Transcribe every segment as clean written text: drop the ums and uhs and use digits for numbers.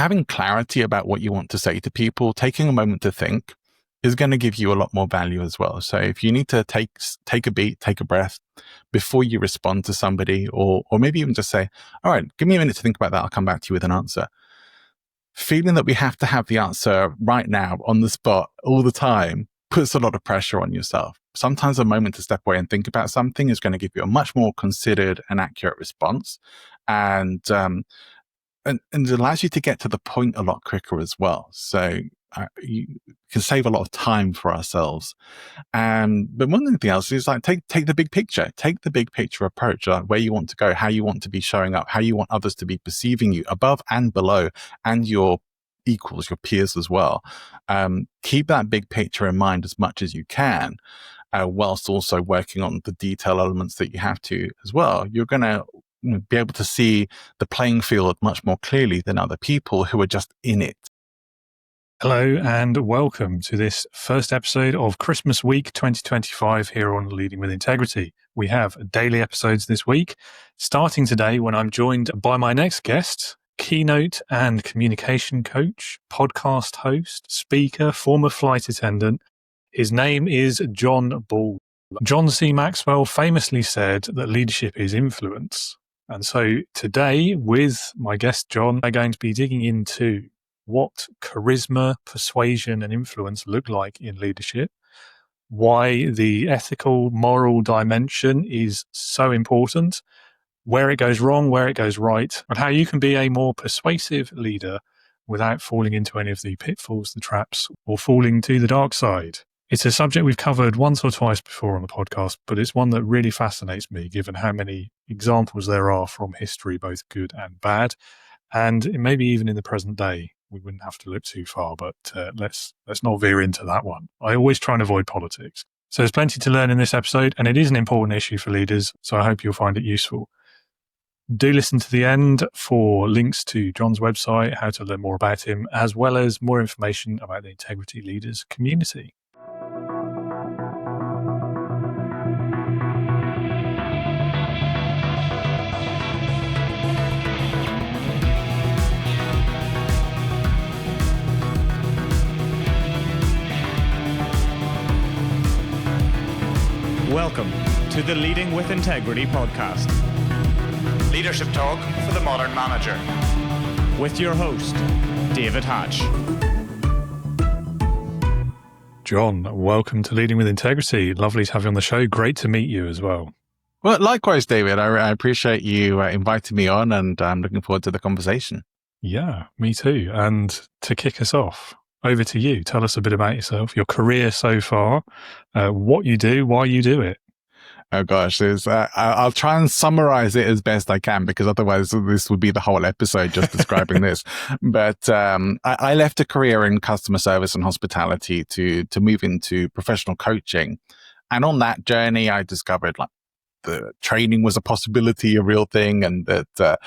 having clarity about what you want to say to people, taking a moment to think, is going to give you a lot more value as well. So if you need to take a beat, take a breath before you respond to somebody, or maybe even just say, all right, give me a minute to think about that. I'll come back to you with an answer. Feeling that we have to have the answer right now on the spot all the time puts a lot of pressure on yourself. Sometimes a moment to step away and think about something is going to give you a much more considered and accurate response. And it allows you to get to the point a lot quicker as well. So you can save a lot of time for ourselves. But one thing else is like take the big picture. Take the big picture approach, like where you want to go, how you want to be showing up, how you want others to be perceiving you above and below, and your equals, your peers as well. Keep that big picture in mind as much as you can, whilst also working on the detail elements that you have to as well. You're going to be able to see the playing field much more clearly than other people who are just in it. Hello and welcome to this first episode of Christmas Week 2025 here on Leading with Integrity. We have daily episodes this week, starting today when I'm joined by my next guest, keynote and communication coach, podcast host, speaker, former flight attendant. His name is John Ball. John C. Maxwell famously said that leadership is influence. And so today with my guest, John, we're going to be digging into what charisma, persuasion, and influence look like in leadership, why the ethical, moral dimension is so important, where it goes wrong, where it goes right, and how you can be a more persuasive leader without falling into any of the pitfalls, the traps, or falling to the dark side. It's a subject we've covered once or twice before on the podcast, but it's one that really fascinates me, given how many examples there are from history, both good and bad, and maybe even in the present day. We wouldn't have to look too far, but let's not veer into that one. I always try and avoid politics. So there's plenty to learn in this episode, and it is an important issue for leaders, so I hope you'll find it useful. Do listen to the end for links to John's website, how to learn more about him, as well as more information about the Integrity Leaders community. Welcome to the Leading with Integrity podcast. Leadership talk for the modern manager. With your host, David Hatch. John, welcome to Leading with Integrity. Lovely to have you on the show. Great to meet you as well. Well, likewise, David. I appreciate you inviting me on, and I'm looking forward to the conversation. Yeah, me too. And to kick us off, over to you. Tell us a bit about yourself, your career so far, what you do, why you do it. Oh gosh, I'll try and summarize it as best I can, because otherwise this would be the whole episode just describing this. But I left a career in customer service and hospitality to move into professional coaching. And on that journey, I discovered the training was a possibility, a real thing, and that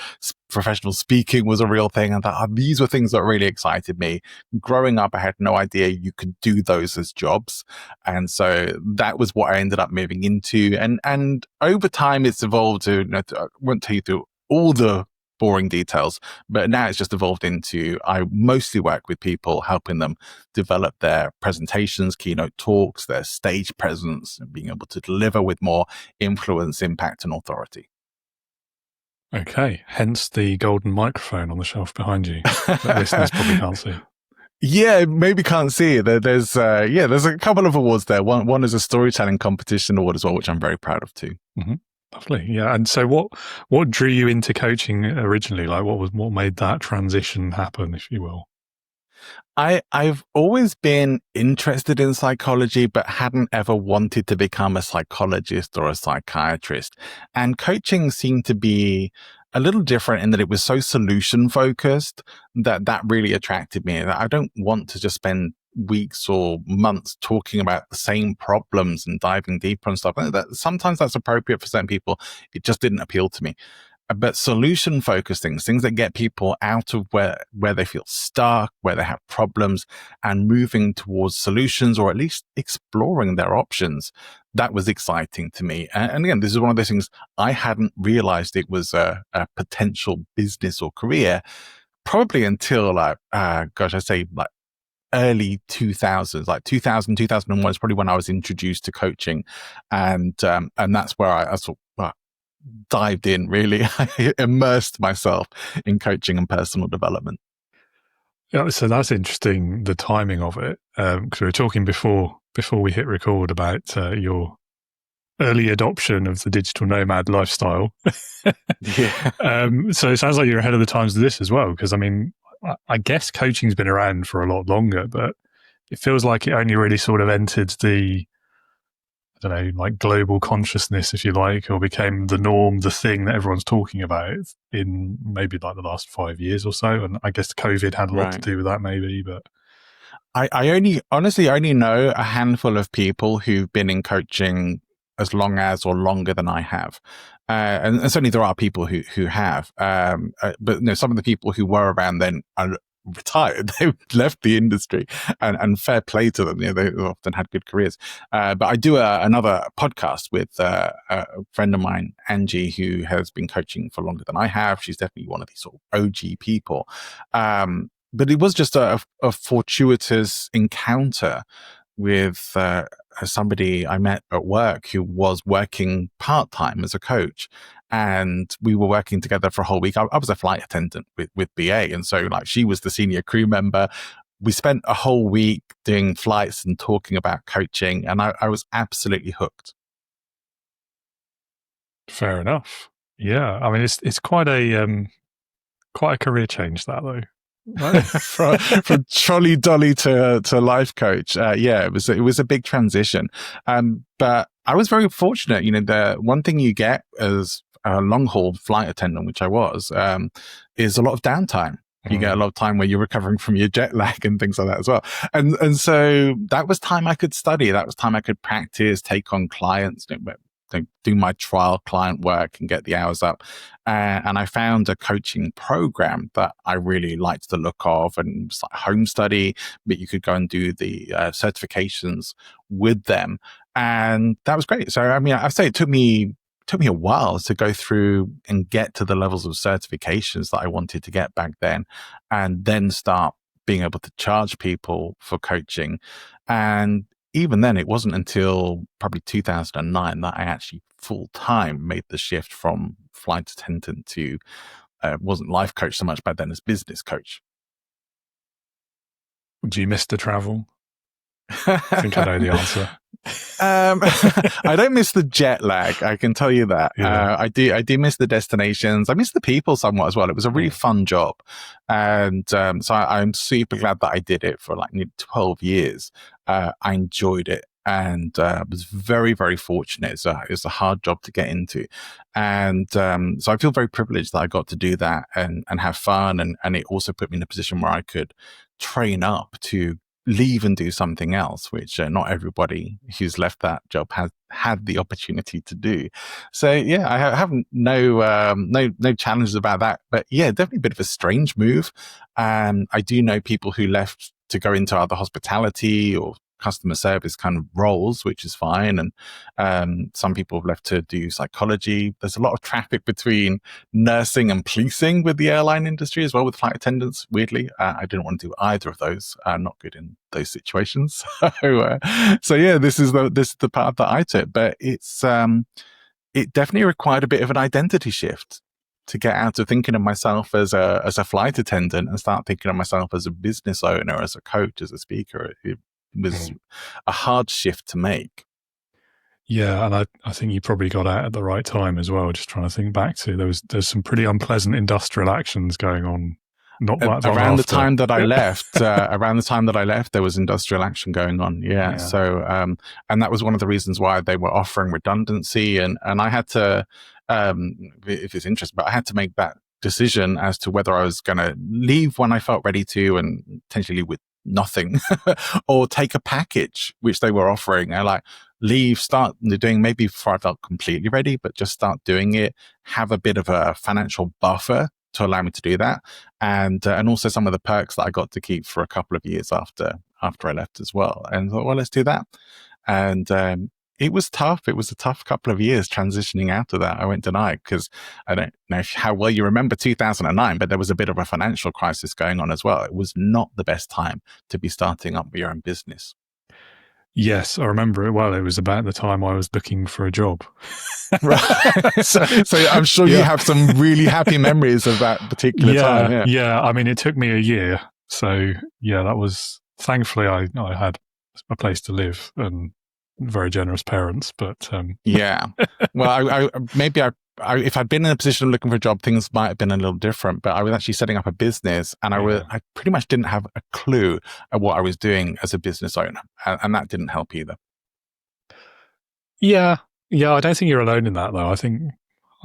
professional speaking was a real thing. And that these were things that really excited me. Growing up, I had no idea you could do those as jobs. And so that was what I ended up moving into. And over time, it's evolved to, I won't tell you through all the boring details, but now it's just evolved into, I mostly work with people, helping them develop their presentations, keynote talks, their stage presence, and being able to deliver with more influence, impact, and authority. Okay, hence the golden microphone on the shelf behind you that listeners probably can't see. Yeah, maybe can't see it. There's a couple of awards there. One is a storytelling competition award as well, which I'm very proud of too. Mm-hmm. Lovely. Yeah. And so what drew you into coaching originally? Like what made that transition happen, if you will? I've always been interested in psychology, but hadn't ever wanted to become a psychologist or a psychiatrist. And coaching seemed to be a little different in that it was so solution focused that really attracted me. I don't want to just spend weeks or months talking about the same problems and diving deeper and stuff. Sometimes that's appropriate for certain people. It just didn't appeal to me. But solution focused things that get people out of where they feel stuck, where they have problems, and moving towards solutions, or at least exploring their options. That was exciting to me. And again, this is one of those things I hadn't realized it was a potential business or career probably until I'd say like early 2000s, like 2000, 2001 is probably when I was introduced to coaching. And that's where I sort of dived in, really. I immersed myself in coaching and personal development. Yeah, so that's interesting, the timing of it, because we were talking before we hit record about your early adoption of the digital nomad lifestyle. Yeah. So it sounds like you're ahead of the times with this as well, because I mean, I guess coaching's been around for a lot longer, but it feels like it only really sort of entered the, I don't know, like global consciousness, if you like, or became the norm, the thing that everyone's talking about in maybe like the last 5 years or so. And I guess COVID had a lot to do with that, maybe. But I honestly only know a handful of people who've been in coaching as long as or longer than I have. And certainly there are people who have. But some of the people who were around then are retired. They've left the industry, and fair play to them. They often had good careers. But I do another podcast with a friend of mine, Angie, who has been coaching for longer than I have. She's definitely one of these sort of OG people. But it was just a fortuitous encounter with somebody I met at work who was working part-time as a coach. And we were working together for a whole week. I was a flight attendant with BA. And so like she was the senior crew member. We spent a whole week doing flights and talking about coaching. And I was absolutely hooked. fair enough. Yeah. I mean, it's quite a career change, that though. Right? from trolley dolly to life coach. It was a big transition. But I was very fortunate. The one thing you get as a long haul flight attendant, which I was, is a lot of downtime. You get a lot of time where you're recovering from your jet lag and things like that as well. And so that was time I could study. That was time I could practice, take on clients, do my trial client work and get the hours up. And I found a coaching program that I really liked the look of, and it's like home study, but you could go and do the certifications with them. And that was great. So, I mean, I say it took me a while to go through and get to the levels of certifications that I wanted to get back then, and then start being able to charge people for coaching. And even then, it wasn't until probably 2009 that I actually full-time made the shift from flight attendant to, wasn't life coach so much back then as business coach. Do you miss the travel? I think I know the answer. I don't miss the jet lag, I can tell you that. Yeah. I do miss the destinations. I miss the people somewhat as well. It was a really fun job. And so I'm super glad that I did it for like 12 years. I enjoyed it and was very, very fortunate. It was a hard job to get into. And so I feel very privileged that I got to do that and have fun. And it also put me in a position where I could train up to leave and do something else, which not everybody who's left that job has had the opportunity to do. So yeah, I have no challenges about that. But yeah, definitely a bit of a strange move. I do know people who left to go into other hospitality or customer service kind of roles, which is fine. And some people have left to do psychology. There's a lot of traffic between nursing and policing with the airline industry as well, with flight attendants, weirdly. I didn't want to do either of those. I'm not good in those situations. So yeah, this is the path that I took. But it definitely required a bit of an identity shift to get out of thinking of myself as a flight attendant and start thinking of myself as a business owner, as a coach, as a speaker. It was a hard shift to make. Yeah, and I think you probably got out at the right time as well. Just trying to think back to there's some pretty unpleasant industrial actions going on. Not that long around after. the time that I left. Around the time that I left, there was industrial action going on. Yeah. So and that was one of the reasons why they were offering redundancy, and I had to, if it's interesting, but I had to make that decision as to whether I was going to leave when I felt ready to, and potentially leave with nothing, or take a package which they were offering. And like leave, start doing maybe before I felt completely ready, but just start doing it, have a bit of a financial buffer to allow me to do that, and also some of the perks that I got to keep for a couple of years after I left as well. And I thought, well, let's do that. And it was tough. It was a tough couple of years transitioning out of that. I won't deny, because I don't know how well you remember 2009, but there was a bit of a financial crisis going on as well. It was not the best time to be starting up your own business. Yes, I remember it well. It was about the time I was looking for a job. Right. so I'm sure you have some really happy memories of that particular time. Yeah. I mean, it took me a year. So yeah, that was, thankfully I had a place to live and very generous parents, but yeah. Well, if I'd been in a position of looking for a job, things might have been a little different, but I was actually setting up a business, and I pretty much didn't have a clue at what I was doing as a business owner. And that didn't help either. Yeah. I don't think you're alone in that, though. I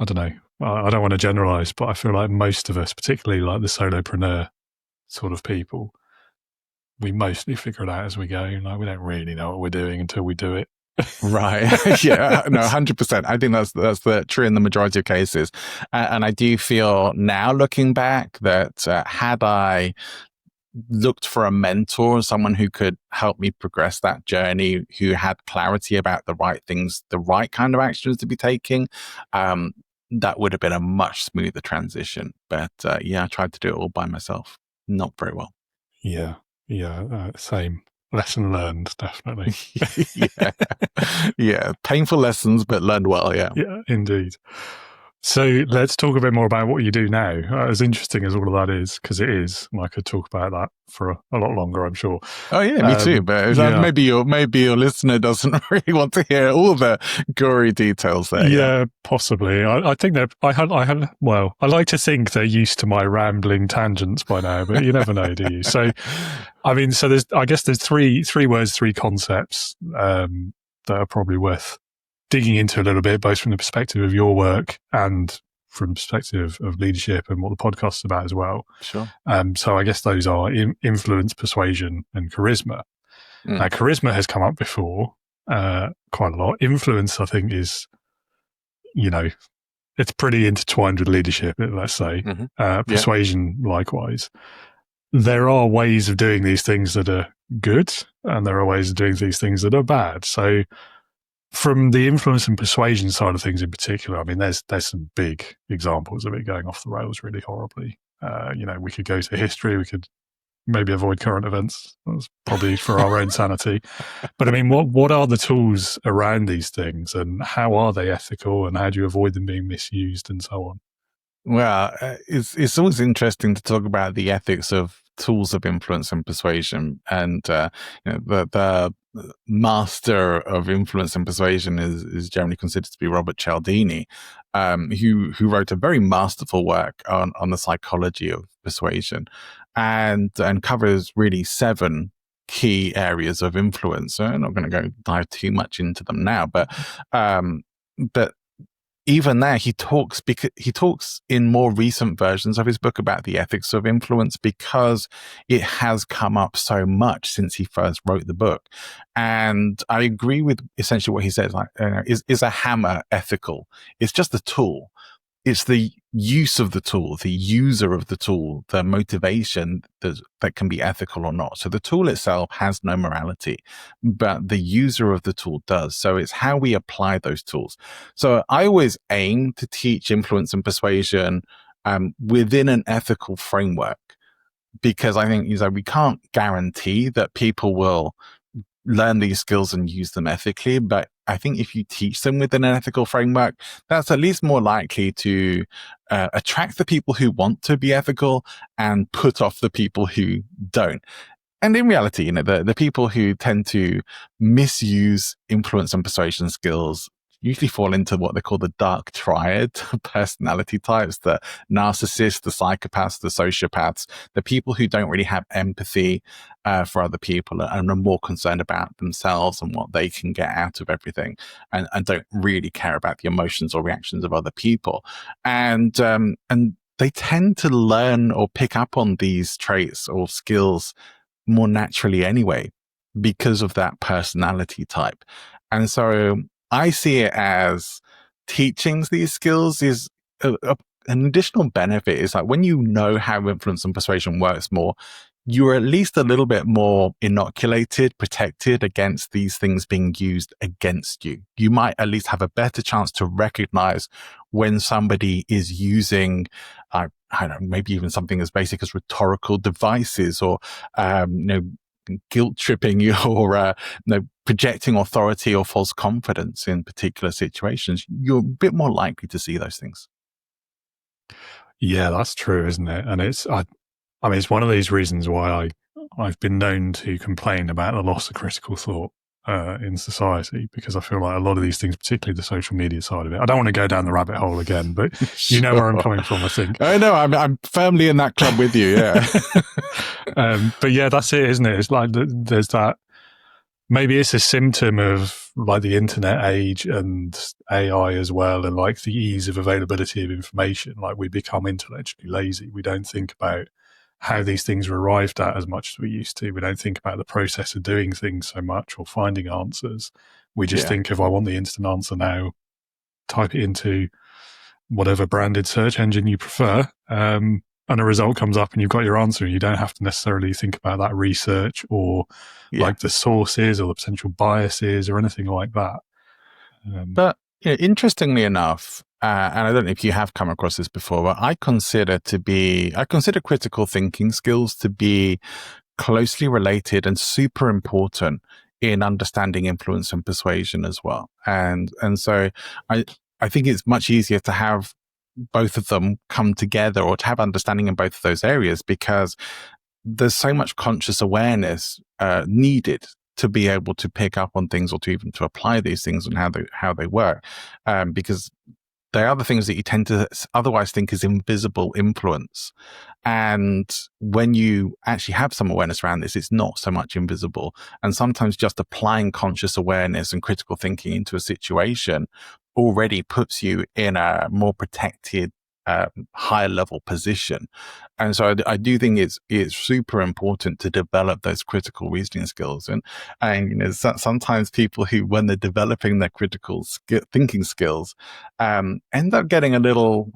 don't know. I don't want to generalize, but I feel like most of us, particularly like the solopreneur sort of people, we mostly figure it out as we go. Like, we don't really know what we're doing until we do it. Right. Yeah. No, 100%. I think that's the true in the majority of cases. And I do feel now, looking back, that had I looked for a mentor, someone who could help me progress that journey, who had clarity about the right things, the right kind of actions to be taking, that would have been a much smoother transition. But I tried to do it all by myself. Not very well. Yeah. Same. Lesson learned, definitely. Yeah. Painful lessons, but learned well. Yeah, indeed. So let's talk a bit more about what you do now. As interesting as all of that is, because it is, and I could talk about that for a lot longer, I'm sure. Oh yeah, me too. But maybe your listener doesn't really want to hear all the gory details there. Yeah, possibly. I think that I like to think they're used to my rambling tangents by now, but you never know, do you? So, I mean, there's three words, three concepts that are probably worth digging into a little bit, both from the perspective of your work and from the perspective of leadership and what the podcast is about as well. Sure. So I guess those are influence, persuasion, and charisma. Now, charisma has come up before quite a lot. Influence, I think, is, it's pretty intertwined with leadership, let's say. Persuasion, likewise. There are ways of doing these things that are good, and there are ways of doing these things that are bad. So from the influence and persuasion side of things in particular, I mean, there's some big examples of it going off the rails really horribly. We could go to history, we could maybe avoid current events. That's probably for our own sanity. But I mean, what are the tools around these things, and how are they ethical, and how do you avoid them being misused, and so on? Well, it's always interesting to talk about the ethics of tools of influence and persuasion. And the master of influence and persuasion is generally considered to be Robert Cialdini, who wrote a very masterful work on the psychology of persuasion, and covers really 7 key areas of influence. So I'm not going to dive too much into them now, but even there, he talks in more recent versions of his book about the ethics of influence, because it has come up so much since he first wrote the book. And I agree with essentially what he says. Like, is a hammer ethical? It's just a tool. It's the use of the tool, the user of the tool, the motivation that can be ethical or not. So the tool itself has no morality, but the user of the tool does. So it's how we apply those tools. So I always aim to teach influence and persuasion within an ethical framework, because I think we can't guarantee that people will learn these skills and use them ethically, but I think if you teach them within an ethical framework, that's at least more likely to attract the people who want to be ethical and put off the people who don't. And in reality, the people who tend to misuse influence and persuasion skills usually fall into what they call the dark triad personality types: the narcissists, the psychopaths, the sociopaths, the people who don't really have empathy for other people and are more concerned about themselves and what they can get out of everything, and don't really care about the emotions or reactions of other people. And they tend to learn or pick up on these traits or skills more naturally anyway, because of that personality type. And so I see it as teaching these skills is an additional benefit. Is like when you know how influence and persuasion works more, you're at least a little bit more inoculated, protected against these things being used against you. You might at least have a better chance to recognize when somebody is using, I don't know, maybe even something as basic as rhetorical devices or, guilt tripping you or, projecting authority or false confidence in particular situations. You're a bit more likely to see those things. Yeah, that's true, isn't it? And it's one of these reasons why I've been known to complain about the loss of critical thought in society, because I feel like a lot of these things, particularly the social media side of it, I don't want to go down the rabbit hole again, but Sure. You know where I'm coming from, I think. I know, I'm firmly in that club with you, yeah. But yeah, that's it, isn't it? It's like there's that, maybe it's a symptom of like the internet age and AI as well, and like the ease of availability of information. Like we become intellectually lazy. We don't think about how these things were arrived at as much as we used to. We don't think about the process of doing things so much or finding answers. We just think, if I want the instant answer now, type it into whatever branded search engine you prefer, and a result comes up and you've got your answer. You don't have to necessarily think about that research or like the sources or the potential biases or anything like that. But interestingly enough, and I don't know if you have come across this before, but I consider critical thinking skills to be closely related and super important in understanding influence and persuasion as well. And so I think it's much easier to have both of them come together, or to have understanding in both of those areas, because there's so much conscious awareness needed to be able to pick up on things, or to even to apply these things and how they work, because they are the things that you tend to otherwise think is invisible influence. And when you actually have some awareness around this, it's not so much invisible. And sometimes just applying conscious awareness and critical thinking into a situation already puts you in a more protected, higher level position. And so I do think it's super important to develop those critical reasoning skills. And sometimes people who, when they're developing their critical thinking skills, end up getting a little,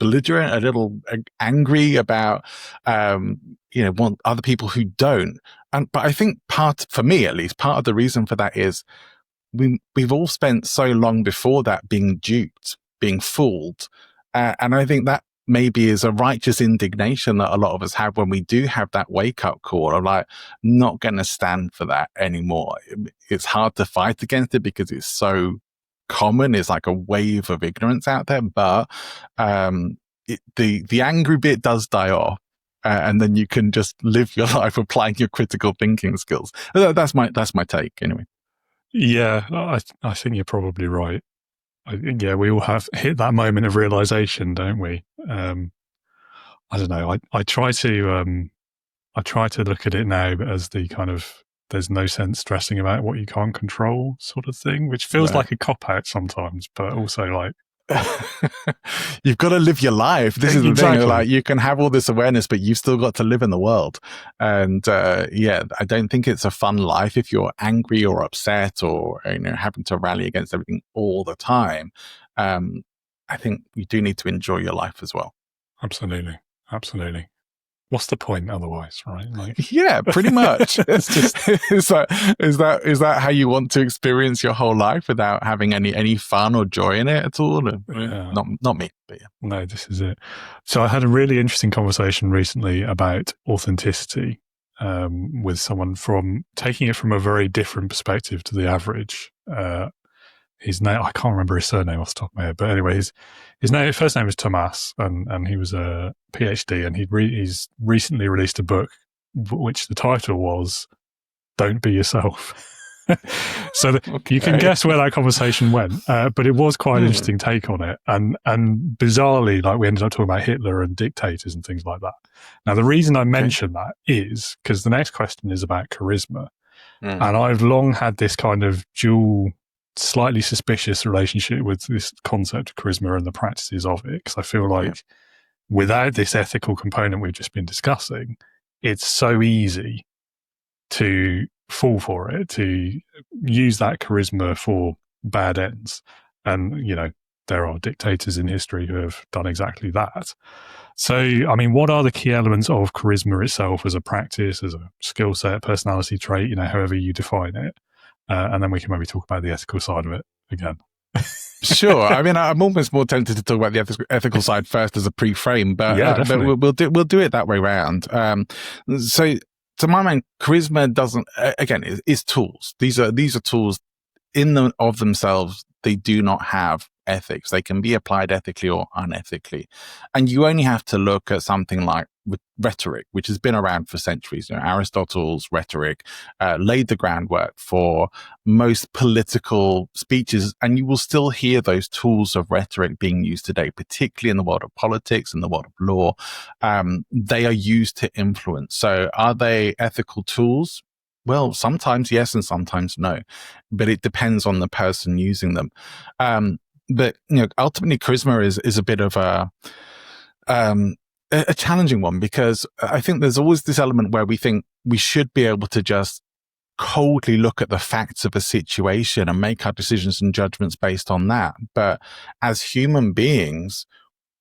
belligerent, a little angry about, want other people who don't. But I think for me at least, part of the reason for that is we've all spent so long before that being duped, being fooled. And I think that maybe is a righteous indignation that a lot of us have when we do have that wake-up call of like, not going to stand for that anymore. It's hard to fight against it because it's so common. It's like a wave of ignorance out there. But the angry bit does die off. And then you can just live your life applying your critical thinking skills. That's my take anyway. Yeah, I think you're probably right. We all have hit that moment of realization, don't we? I don't know. I try to look at it now as the kind of, there's no sense stressing about what you can't control sort of thing, which feels like a cop out sometimes, but also like, you've got to live your life. This is the thing. Like, you can have all this awareness, but you've still got to live in the world. And I don't think it's a fun life if you're angry or upset or having to rally against everything all the time. I think you do need to enjoy your life as well. Absolutely. What's the point otherwise, right? Like, yeah, pretty much. It's just, is that how you want to experience your whole life without having any fun or joy in it at all? Not me, but yeah. No, this is it. So I had a really interesting conversation recently about authenticity with someone taking it from a very different perspective to the average. His name, I can't remember his surname off the top of my head, but anyway, his first name is Tomas, and he was a PhD, and he's recently released a book, which the title was "Don't Be Yourself." So you can guess where that conversation went, but it was quite an interesting take on it, and bizarrely, like, we ended up talking about Hitler and dictators and things like that. Now, the reason I mention that is because the next question is about charisma, and I've long had this kind of dual, slightly suspicious relationship with this concept of charisma and the practices of it, because I feel like without this ethical component we've just been discussing, it's so easy to fall for it, to use that charisma for bad ends. And there are dictators in history who have done exactly that. So, I mean, what are the key elements of charisma itself as a practice, as a skill set, personality trait, however you define it? And then we can maybe talk about the ethical side of it again. Sure. I mean, I'm almost more tempted to talk about the ethical side first as a pre-frame, but we'll do it that way round. So to my mind, charisma doesn't, again, is tools. These are tools in of themselves. They do not have ethics. They can be applied ethically or unethically. And you only have to look at something like rhetoric, which has been around for centuries. Aristotle's rhetoric laid the groundwork for most political speeches, and you will still hear those tools of rhetoric being used today, particularly in the world of politics and the world of law. They are used to influence. So are they ethical tools? Well, sometimes yes and sometimes no, but it depends on the person using them. But ultimately, charisma is a bit of a challenging one, because I think there's always this element where we think we should be able to just coldly look at the facts of a situation and make our decisions and judgments based on that. But as human beings,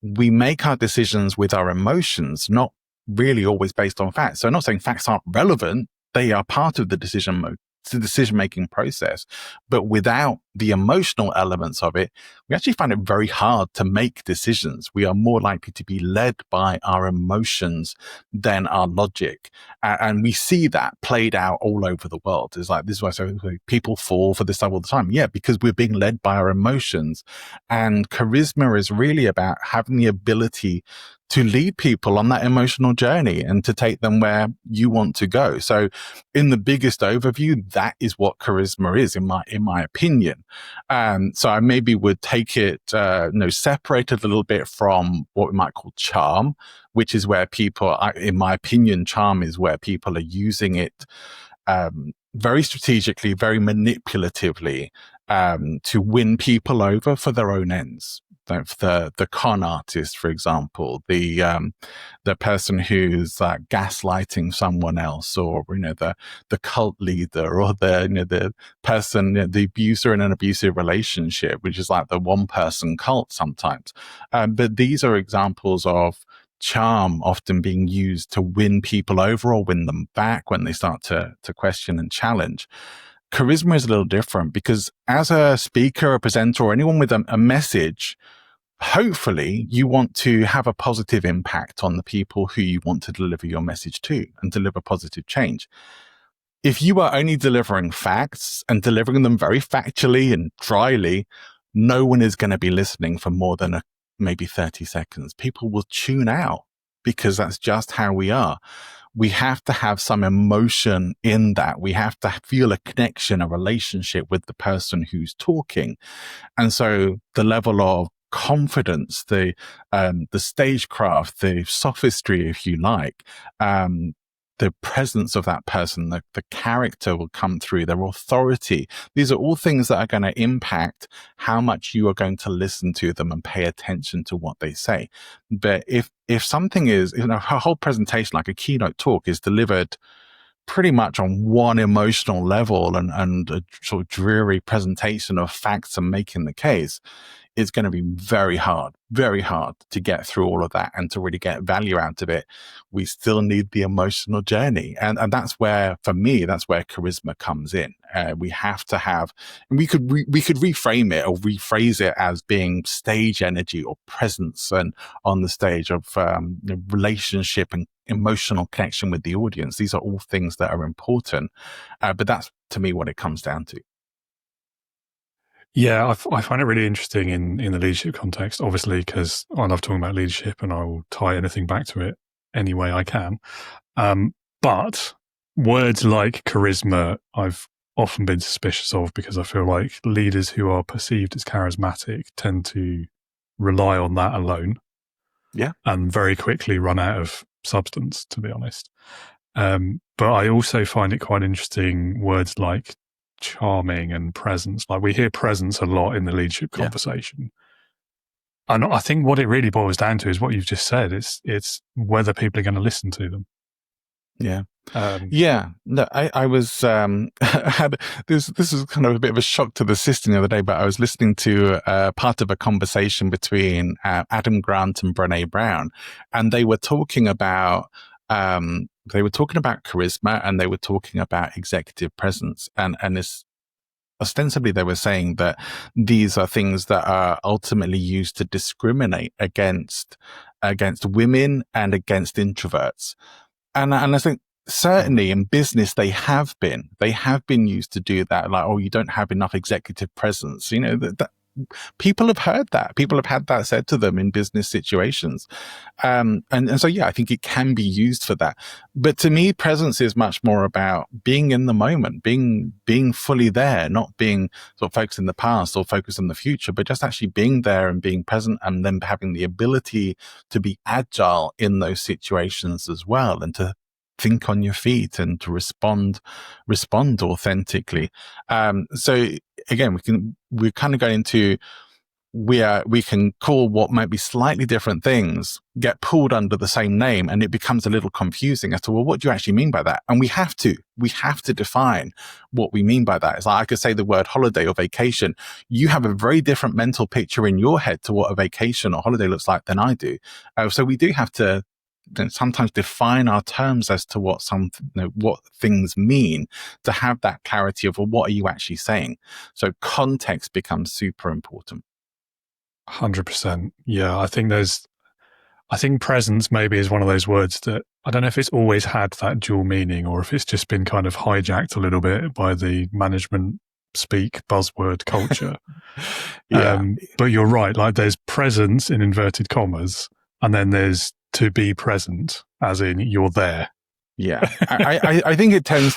we make our decisions with our emotions, not really always based on facts. So I'm not saying facts aren't relevant. They are part of the decision-making process, but without the emotional elements of it, we actually find it very hard to make decisions. We are more likely to be led by our emotions than our logic. And we see that played out all over the world. It's like, this is why people fall for this stuff all the time. Yeah, because we're being led by our emotions. And charisma is really about having the ability to lead people on that emotional journey and to take them where you want to go. So in the biggest overview, that is what charisma is, in my opinion. So I maybe would take it, separated a little bit from what we might call charm, which is where people, in my opinion, charm is where people are using it very strategically, very manipulatively, to win people over for their own ends. The con artist, for example, the person who's gaslighting someone else, or the cult leader, or the person, the abuser in an abusive relationship, which is like the one person cult sometimes. But these are examples of charm often being used to win people over or win them back when they start to question and challenge. Charisma is a little different, because as a speaker, a presenter, or anyone with a message, hopefully you want to have a positive impact on the people who you want to deliver your message to and deliver positive change. If you are only delivering facts and delivering them very factually and dryly, no one is going to be listening for more than maybe 30 seconds. People will tune out, because that's just how we are. We have to have some emotion in that. We have to feel a connection, a relationship with the person who's talking. And so the level of confidence, the stagecraft, the sophistry, if you like, the presence of that person, the character will come through, their authority. These are all things that are going to impact how much you are going to listen to them and pay attention to what they say. But if something is, her whole presentation, like a keynote talk, is delivered pretty much on one emotional level and a sort of dreary presentation of facts and making the case, it's going to be very hard to get through all of that and to really get value out of it. We still need the emotional journey. And that's where, for me, that's where charisma comes in. We have to have, and we could reframe it or rephrase it as being stage energy or presence and on the stage of relationship and emotional connection with the audience. These are all things that are important. But that's, to me, what it comes down to. Yeah, I find it really interesting in the leadership context, obviously, because I love talking about leadership and I will tie anything back to it any way I can. But words like charisma, I've often been suspicious of, because I feel like leaders who are perceived as charismatic tend to rely on that alone. Yeah. And very quickly run out of substance, to be honest. But I also find it quite interesting, words like charming and presence. Like, we hear presence a lot in the leadership conversation. And I think what it really boils down to is what you've just said. It's whether people are going to listen to them. Yeah. Yeah, no, I was had this is kind of a bit of a shock to the system the other day, but I was listening to part of a conversation between Adam Grant and Brené Brown, and they were talking about charisma, and they were talking about executive presence, and this ostensibly they were saying that these are things that are ultimately used to discriminate against women and against introverts. And I think certainly in business they have been used to do that. Like, oh, you don't have enough executive presence. You know, that people have heard that. People have had that said to them in business situations. And so, yeah, I think it can be used for that. But to me, presence is much more about being in the moment, being fully there, not being sort of focused in the past or focused on the future, but just actually being there and being present, and then having the ability to be agile in those situations as well, and to think on your feet and to respond authentically. So again, we're kind of going into, we can call what might be slightly different things get pulled under the same name, and it becomes a little confusing as to, well, what do you actually mean by that? And we have to define what we mean by that. It's like I could say the word holiday or vacation. You have a very different mental picture in your head to what a vacation or holiday looks like than I do. So we do have to sometimes define our terms as to what what things mean, to have that clarity of, well, what are you actually saying? So context becomes super important. 100%. Yeah, I think presence maybe is one of those words that I don't know if it's always had that dual meaning, or if it's just been kind of hijacked a little bit by the management speak buzzword culture. But you're right, like there's presence in inverted commas, and then there's to be present, as in you're there. Yeah, I think it tends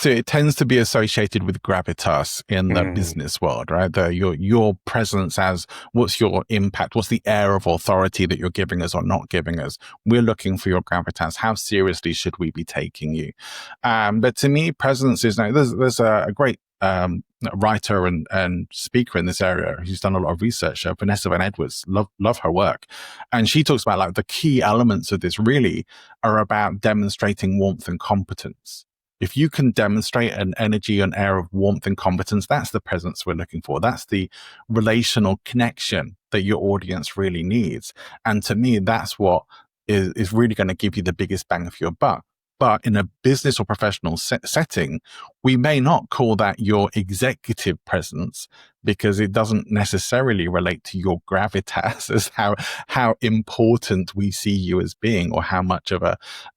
to be associated with gravitas in the business world, right? Your presence, as what's your impact, what's the air of authority that you're giving us or not giving us. We're looking for your gravitas. How seriously should we be taking you? But to me, presence is there's a great writer and speaker in this area who's done a lot of research, Vanessa Van Edwards. Love her work, and she talks about like the key elements of this really are about demonstrating warmth and competence. If you can demonstrate an energy and air of warmth and competence, that's the presence we're looking for. That's the relational connection that your audience really needs. And to me, that's what is really going to give you the biggest bang for your buck. But in a business or professional setting, we may not call that your executive presence, because it doesn't necessarily relate to your gravitas as how important we see you as being, or how much of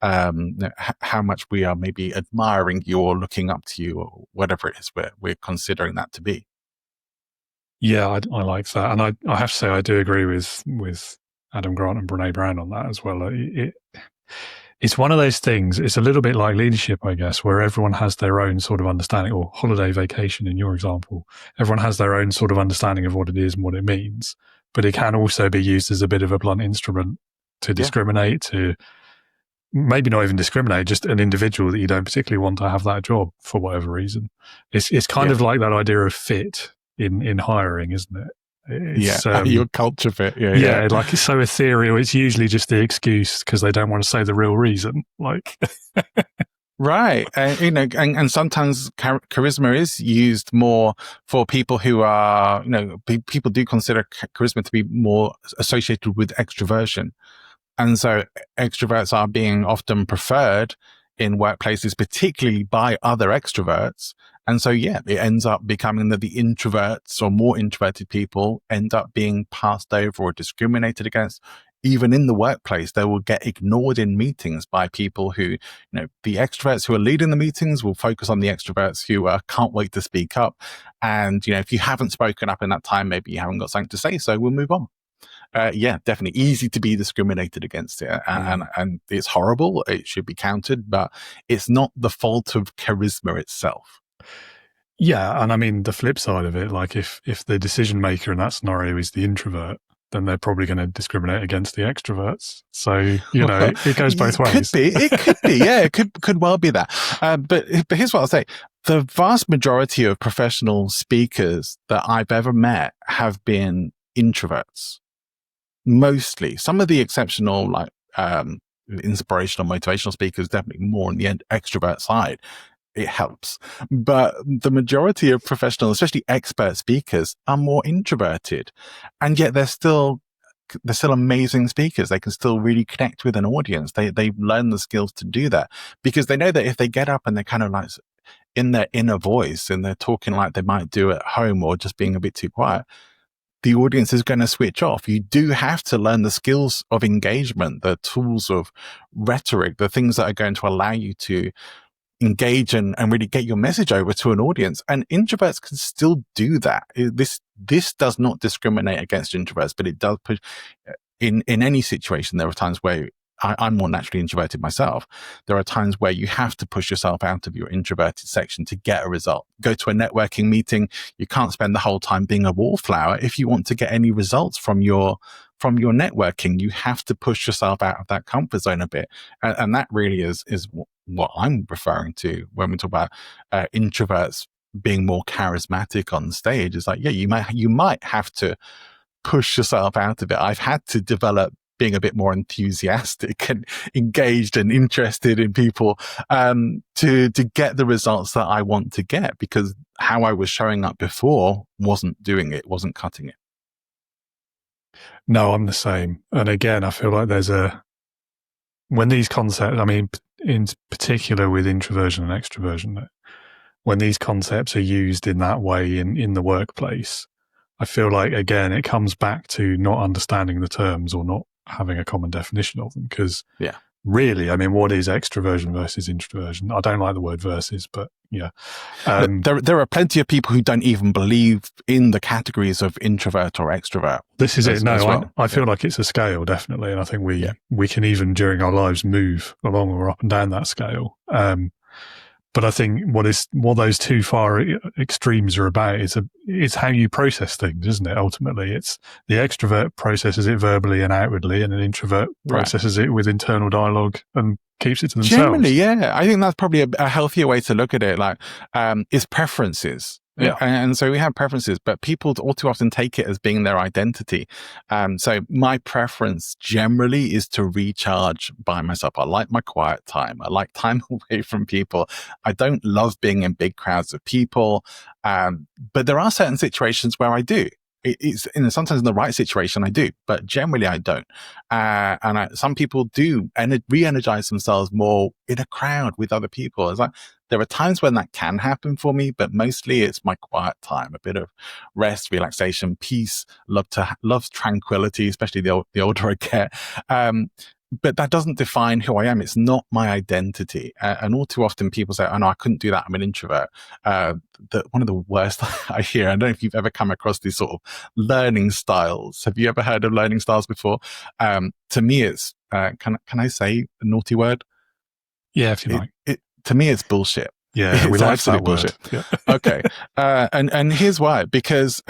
how much we are maybe admiring you or looking up to you, or whatever it is we're considering that to be. Yeah, I like that, and I have to say I do agree with Adam Grant and Brené Brown on that as well. It's one of those things, it's a little bit like leadership, I guess, where everyone has their own sort of understanding, or holiday vacation in your example. Everyone has their own sort of understanding of what it is and what it means, but it can also be used as a bit of a blunt instrument to discriminate, to maybe not even discriminate, just an individual that you don't particularly want to have that job for whatever reason. It's kind of like that idea of fit in hiring, isn't it? Your culture fit. Yeah, like it's so ethereal. It's usually just the excuse because they don't want to say the real reason. Like, right, and sometimes charisma is used more for people who are, people do consider charisma to be more associated with extroversion, and so extroverts are being often preferred in workplaces, particularly by other extroverts. And so, it ends up becoming that the introverts or more introverted people end up being passed over or discriminated against. Even in the workplace, they will get ignored in meetings by people who, the extroverts who are leading the meetings will focus on the extroverts who can't wait to speak up. And, if you haven't spoken up in that time, maybe you haven't got something to say, so we'll move on. Definitely easy to be discriminated against it. And it's horrible. It should be counted, but it's not the fault of charisma itself. Yeah, and I mean, the flip side of it, like if the decision maker in that scenario is the introvert, then they're probably going to discriminate against the extroverts. So, it goes both ways. It could be. Yeah, it could well be that. But here's what I'll say. The vast majority of professional speakers that I've ever met have been introverts. Mostly. Some of the exceptional, inspirational, motivational speakers, definitely more on the extrovert side. It helps. But the majority of professional, especially expert speakers, are more introverted. And yet they're still amazing speakers. They can still really connect with an audience. They've learned the skills to do that because they know that if they get up and they're kind of like in their inner voice and they're talking like they might do at home or just being a bit too quiet, the audience is going to switch off. You do have to learn the skills of engagement, the tools of rhetoric, the things that are going to allow you to engage and really get your message over to an audience. And introverts can still do that. This does not discriminate against introverts, but it does push in any situation. There are times where I'm more naturally introverted myself. There are times where you have to push yourself out of your introverted section to get a result. Go to a networking meeting. You can't spend the whole time being a wallflower. If you want to get any results from your networking, you have to push yourself out of that comfort zone a bit. And that really is what I'm referring to when we talk about introverts being more charismatic on stage. It's like, yeah, you might have to push yourself out of it. I've had to develop being a bit more enthusiastic and engaged and interested in people to get the results that I want to get, because how I was showing up before wasn't wasn't cutting it. No, I'm the same. And again, I feel like when these concepts, I mean, in particular with introversion and extroversion, when these concepts are used in that way in the workplace, I feel like, again, it comes back to not understanding the terms or not having a common definition of them. Because really, I mean, what is extroversion versus introversion? I don't like the word versus, but yeah. There are plenty of people who don't even believe in the categories of introvert or extrovert. This is it. No, I feel like it's a scale, definitely. And I think we can even during our lives move along or up and down that scale. But I think what those two far extremes are about is how you process things, isn't it? Ultimately, it's the extrovert processes it verbally and outwardly, and an introvert processes it with internal dialogue and keeps it to themselves. Generally, yeah. I think that's probably a healthier way to look at it. Like, it's preferences. Yeah. And so we have preferences, but people all too often take it as being their identity. So my preference generally is to recharge by myself. I like my quiet time. I like time away from people. I don't love being in big crowds of people. But there are certain situations where I do. It's sometimes in the right situation I do, but generally I don't. Some people do re-energize themselves more in a crowd with other people. It's like, there are times when that can happen for me, but mostly it's my quiet time, a bit of rest, relaxation, peace, love tranquility, especially the older I get. But that doesn't define who I am. It's not my identity. And all too often people say, oh no, I couldn't do that. I'm an introvert. One of the worst I hear, I don't know if you've ever come across these sort of learning styles. Have you ever heard of learning styles before? To me, it's, can I say a naughty word? Yeah, if you like. To me, it's bullshit. Yeah, we like that word. Yeah. Okay. And here's why. Because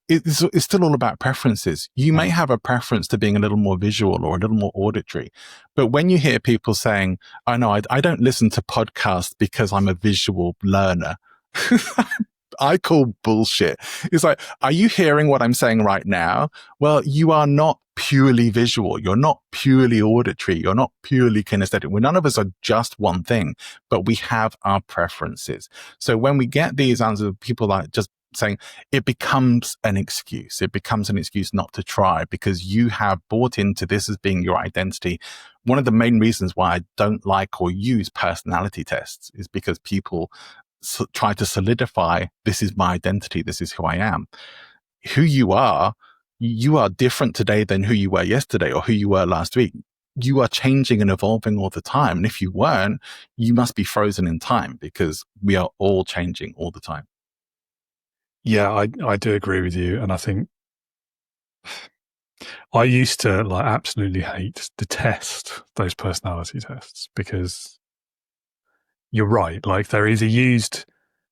it's still all about preferences. You may have a preference to being a little more visual or a little more auditory. But when you hear people saying, oh no, I don't listen to podcasts because I'm a visual learner, I call bullshit. It's like, are you hearing what I'm saying right now? Well, you are not purely visual. You're not purely auditory. You're not purely kinesthetic. Well, none of us are just one thing, but we have our preferences. So when we get these answers of people like just saying, it becomes an excuse. It becomes an excuse not to try because you have bought into this as being your identity. One of the main reasons why I don't like or use personality tests is because people try to solidify, this is my identity, this is who I am. Who you are different today than who you were yesterday or who you were last week. You are changing and evolving all the time. And if you weren't, you must be frozen in time because we are all changing all the time. Yeah, I do agree with you. And I think I used to absolutely detest those personality tests because you're right. Like, they're either used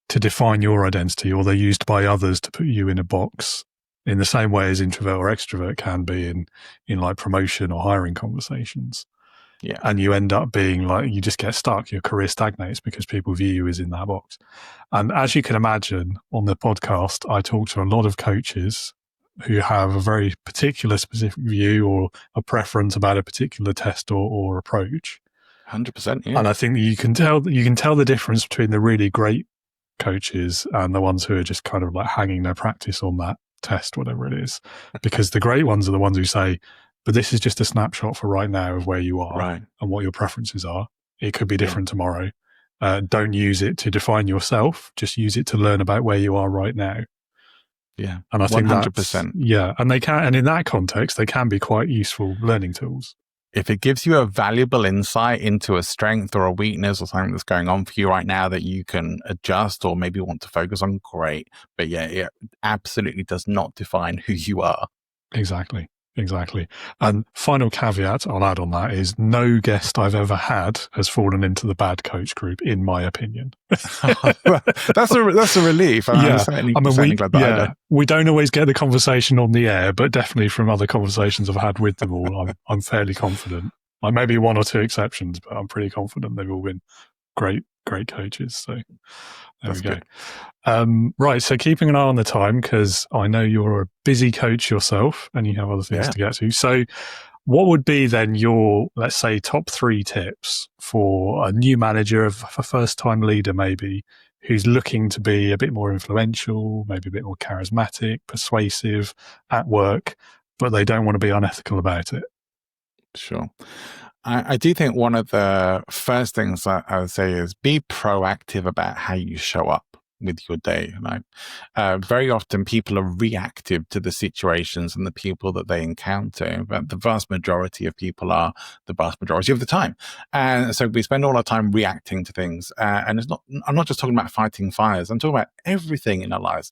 to define your identity or they're used by others to put you in a box in the same way as introvert or extrovert can be in like promotion or hiring conversations. Yeah. And you end up being like, you just get stuck. Your career stagnates because people view you as in that box. And as you can imagine, on the podcast, I talk to a lot of coaches who have a very particular specific view or a preference about a particular test or approach. 100%, yeah. And I think you can tell the difference between the really great coaches and the ones who are just kind of like hanging their practice on that test, whatever it is. Because the great ones are the ones who say, but this is just a snapshot for right now of where you are Right. and what your preferences are. It could be different tomorrow. Don't use it to define yourself. Just use it to learn about where you are right now. Yeah. And I think 100%. and in that context, they can be quite useful learning tools. If it gives you a valuable insight into a strength or a weakness or something that's going on for you right now that you can adjust or maybe want to focus on, great. But yeah, it absolutely does not define who you are. Exactly. And final caveat I'll add on that is no guest I've ever had has fallen into the bad coach group, in my opinion. That's a relief. I'm certainly glad that we don't always get the conversation on the air, but definitely from other conversations I've had with them all, I'm fairly confident. Like maybe one or two exceptions, but I'm pretty confident they've all been great coaches. So there we go. Good. Right. So keeping an eye on the time, because I know you're a busy coach yourself and you have other things to get to. So what would be then your, let's say, top 3 tips for a new manager, a first-time leader maybe, who's looking to be a bit more influential, maybe a bit more charismatic, persuasive at work, but they don't want to be unethical about it? Sure. I do think one of the first things I would say is be proactive about how you show up with your day. Very often people are reactive to the situations and the people that they encounter, but the vast majority of people are the vast majority of the time. And so we spend all our time reacting to things. And I'm not just talking about fighting fires. I'm talking about everything in our lives.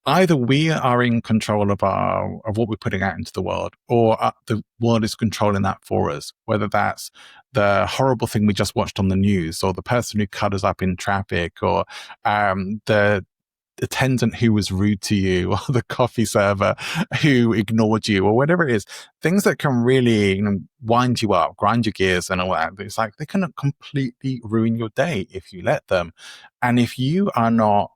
Either we are in control of what we're putting out into the world, or the world is controlling that for us, whether that's the horrible thing we just watched on the news, or the person who cut us up in traffic, or the attendant who was rude to you, or the coffee server who ignored you, or whatever it is. Things that can really wind you up, grind your gears and all that. It's like they can completely ruin your day if you let them. And if you are not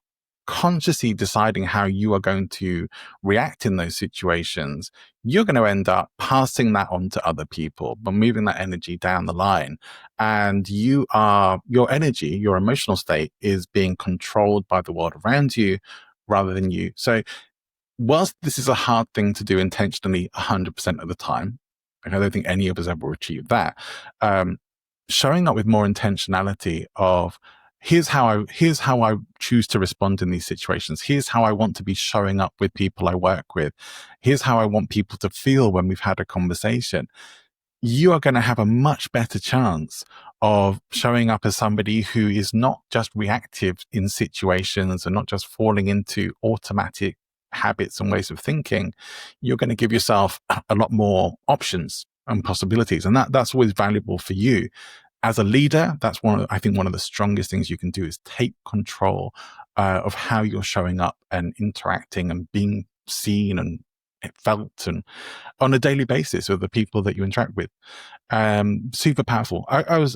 consciously deciding how you are going to react in those situations, you're going to end up passing that on to other people, but moving that energy down the line. And your energy, your emotional state is being controlled by the world around you rather than you. So whilst this is a hard thing to do intentionally 100% of the time, I don't think any of us ever achieve that, showing up with more intentionality of, here's how I choose to respond in these situations. Here's how I want to be showing up with people I work with. Here's how I want people to feel when we've had a conversation. You are going to have a much better chance of showing up as somebody who is not just reactive in situations and not just falling into automatic habits and ways of thinking. You're going to give yourself a lot more options and possibilities. And that's always valuable for you. As a leader, that's I think one of the strongest things you can do is take control of how you're showing up and interacting and being seen and felt and on a daily basis with the people that you interact with. Super powerful. I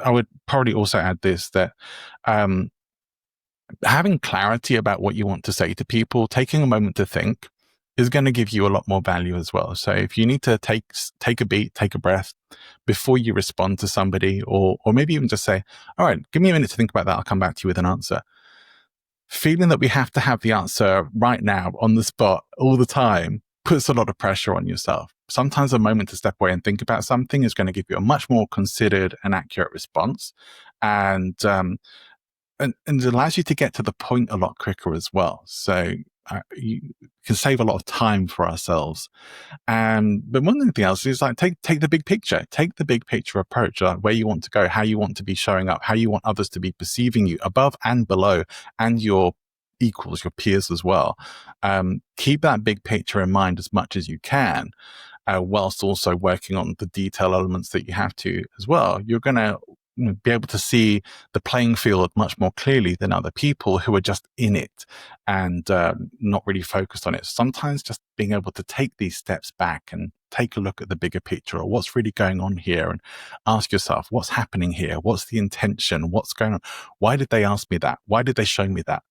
would probably also add this, that having clarity about what you want to say to people, taking a moment to think, is going to give you a lot more value as well. So if you need to take a beat, take a breath before you respond to somebody, or maybe even just say, all right, give me a minute to think about that, I'll come back to you with an answer. Feeling that we have to have the answer right now on the spot all the time puts a lot of pressure on yourself. Sometimes a moment to step away and think about something is going to give you a much more considered and accurate response. And it allows you to get to the point a lot quicker as well. So you can save a lot of time for ourselves. But one thing else is like, take the big picture, take the big picture approach, like where you want to go, how you want to be showing up, how you want others to be perceiving you above and below, and your equals, your peers as well. Keep that big picture in mind as much as you can, whilst also working on the detail elements that you have to as well. You're going to be able to see the playing field much more clearly than other people who are just in it and not really focused on it. Sometimes just being able to take these steps back and take a look at the bigger picture, or what's really going on here, and ask yourself, what's happening here? What's the intention? What's going on? Why did they ask me that? Why did they show me that?